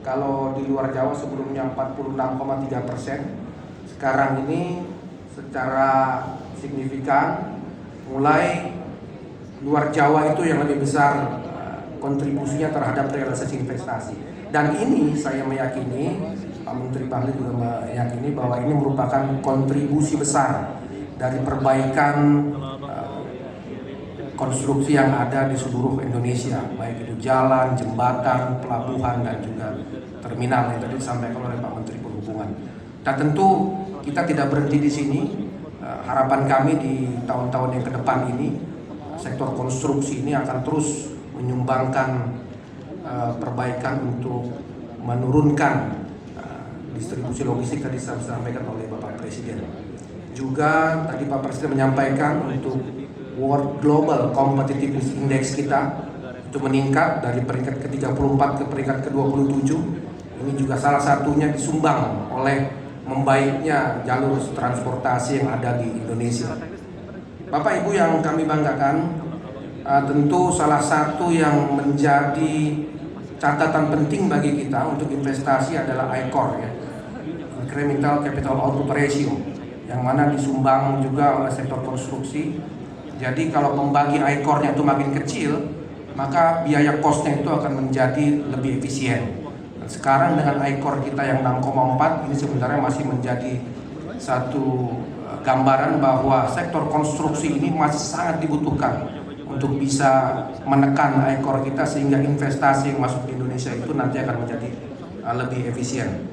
Kalau di luar Jawa sebelumnya 46,3%, sekarang ini secara signifikan mulai luar Jawa itu yang lebih besar kontribusinya terhadap realisasi investasi. Dan ini saya meyakini, Pak Menteri Bahlil juga meyakini bahwa ini merupakan kontribusi besar dari perbaikan konstruksi yang ada di seluruh Indonesia, baik itu jalan, jembatan, pelabuhan, dan juga terminal yang tadi disampaikan oleh Pak Menteri Perhubungan. Dan tentu kita tidak berhenti di sini. Harapan kami di tahun-tahun yang ke depan ini, sektor konstruksi ini akan terus menyumbangkan perbaikan untuk menurunkan distribusi logistik tadi disampaikan oleh Bapak Presiden. Juga tadi Pak Presiden menyampaikan untuk World Global Competitiveness Index kita itu meningkat dari peringkat ke-34 ke peringkat ke-27. Ini juga salah satunya disumbang oleh membaiknya jalur transportasi yang ada di Indonesia. Bapak Ibu yang kami banggakan, tentu salah satu yang menjadi catatan penting bagi kita untuk investasi adalah ICOR, ya, Incremental Capital Output Ratio, yang mana disumbang juga oleh sektor konstruksi. Jadi kalau pembagi ICOR-nya itu makin kecil, maka biaya cost-nya itu akan menjadi lebih efisien. Dan sekarang dengan ICOR kita yang 6,4, ini sebenarnya masih menjadi satu gambaran bahwa sektor konstruksi ini masih sangat dibutuhkan untuk bisa menekan ICOR kita sehingga investasi yang masuk di Indonesia itu nanti akan menjadi lebih efisien.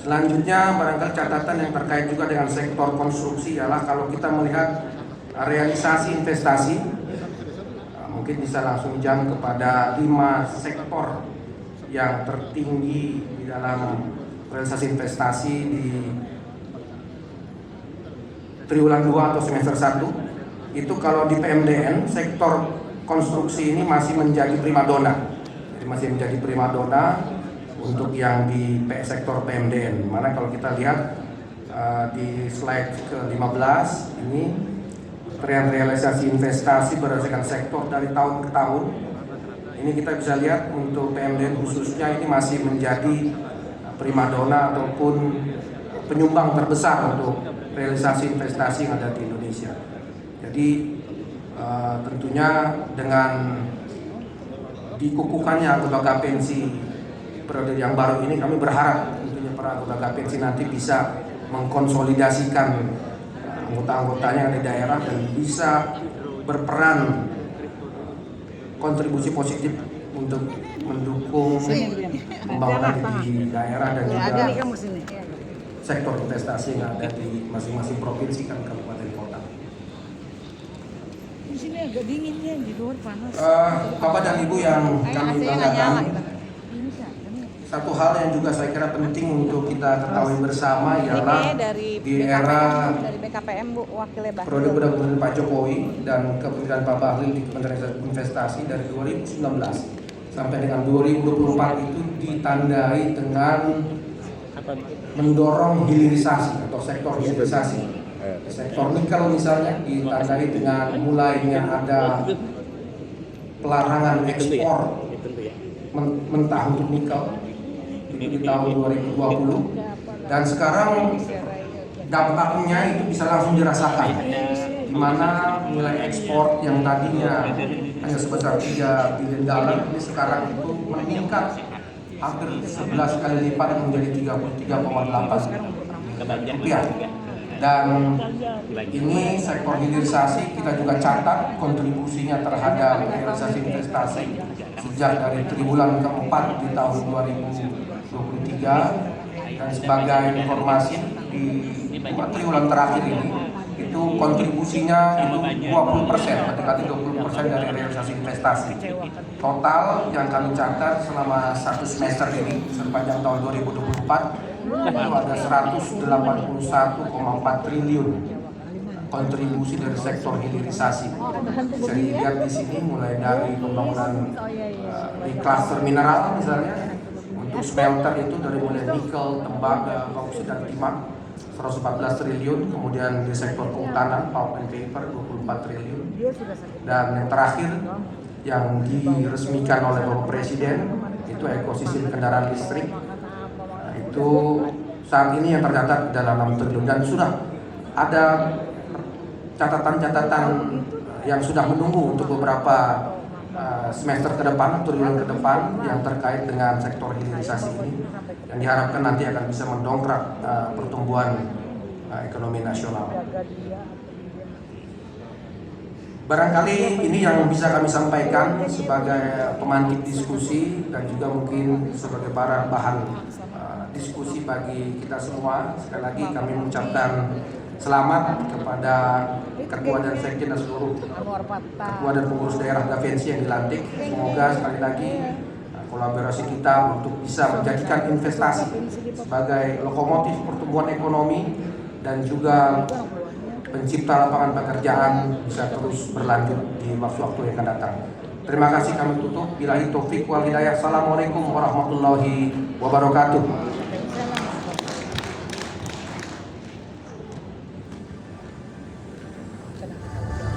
Selanjutnya barangkali catatan yang terkait juga dengan sektor konstruksi ialah kalau kita melihat realisasi investasi, mungkin bisa langsung jam kepada 5 sektor yang tertinggi di dalam realisasi investasi di triwulan 2 atau semester 1. Itu kalau di PMDN, sektor konstruksi ini masih menjadi primadona. Jadi masih menjadi primadona untuk yang di sektor PMDN. Mana kalau kita lihat di slide ke-15 ini tren realisasi investasi berdasarkan sektor dari tahun ke tahun. Ini kita bisa lihat untuk PMDN khususnya ini masih menjadi primadona ataupun penyumbang terbesar untuk realisasi investasi yang ada di Indonesia. Jadi tentunya dengan dikukuhkannya anggota Gapinsi periode yang baru ini, kami berharap tentunya para anggota Gapinsi nanti bisa mengkonsolidasikan anggota-anggotanya di daerah dan bisa berperan kontribusi positif untuk mendukung pembangunan di daerah dan juga sektor investasi yang ada di masing-masing provinsi dan kabupaten kota. Di sini agak dinginnya, di luar panas. Bapak dan Ibu yang kami banggakan, satu hal yang juga saya kira penting untuk kita ketahui bersama ialah di era dari BKPM Bu, wakilnya periode kepemimpinan Pak Jokowi dan kepemimpinan Pak Bahlil di Kementerian Investasi dari 2019 sampai dengan 2024 itu ditandai dengan mendorong hilirisasi atau sektor hilirisasi. Sektor nikel misalnya ditandai dengan mulainya ada pelarangan ekspor mentah untuk nikel di tahun 2020, dan sekarang dampaknya itu bisa langsung dirasakan, di mana nilai ekspor yang tadinya hanya sebesar $3 billion ini sekarang itu meningkat hampir 11 kali lipat menjadi 33,8 rupiah. Dan ini sektor hilirisasi kita juga catat kontribusinya terhadap realisasi investasi sejak dari triwulan keempat di tahun 2023, dan sebagai informasi di 2 triwulan terakhir ini itu kontribusinya itu 20%, mendekati 20% dari realisasi investasi. Total yang kami catat selama 1 semester ini sepanjang tahun 2024 itu ada 181,4 triliun kontribusi dari sektor hilirisasi. Bisa dilihat di sini mulai dari pembangunan di klaster mineral misalnya, untuk smelter itu dari mulai nikel, tembaga, bauksit dan timah 114 triliun, kemudian di sektor kehutanan pulp and paper 24 triliun, dan yang terakhir yang diresmikan oleh Bapak Presiden itu itu ekosistem kendaraan listrik. Nah, itu saat ini yang tercatat dalam 6 triliun dan sudah ada catatan-catatan yang sudah menunggu untuk beberapa semester ke depan, triliun ke depan yang terkait dengan sektor hilirisasi ini yang diharapkan nanti akan bisa mendongkrak pertumbuhan ekonomi nasional. Barangkali ini yang bisa kami sampaikan sebagai pemantik diskusi dan juga mungkin sebagai bahan diskusi bagi kita semua. Sekali lagi kami mengucapkan selamat kepada Ketua dan Sekjen dan seluruh Ketua dan pengurus daerah Gavensi yang dilantik. Semoga sekali lagi kolaborasi kita untuk bisa menjadikan investasi sebagai lokomotif pertumbuhan ekonomi dan juga pencipta lapangan pekerjaan bisa terus berlanjut di waktu-waktu yang akan datang. Terima kasih, kami tutup. Billahi taufik wal hidayah. Assalamualaikum warahmatullahi wabarakatuh.